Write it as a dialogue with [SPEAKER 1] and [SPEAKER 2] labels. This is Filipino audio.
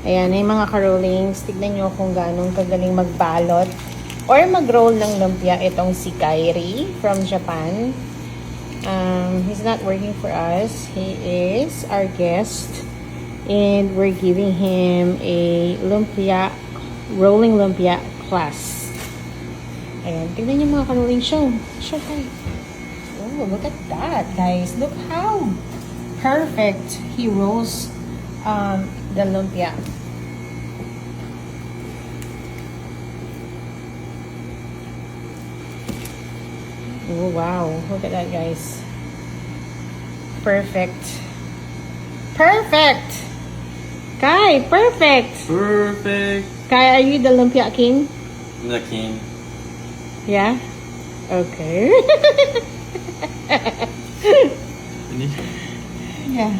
[SPEAKER 1] Ayan, yung mga ka-rollings. Tignan nyo kung ganong kagaling magbalot or mag-roll ng lumpia itong si Kairi from Japan. He's not working for us. He is our guest. And we're giving him a rolling lumpia class. Ayan, tignan nyo mga ka-rolling. Show tayo. Oh, look at that, guys. Look how perfect he rolls the lumpia. Oh, wow. Look at that, guys. Perfect. Perfect! Kai, perfect!
[SPEAKER 2] Perfect.
[SPEAKER 1] Kai, are you the lumpia king?
[SPEAKER 2] I'm the king.
[SPEAKER 1] Yeah? Okay.
[SPEAKER 2] Finish.
[SPEAKER 1] Yeah.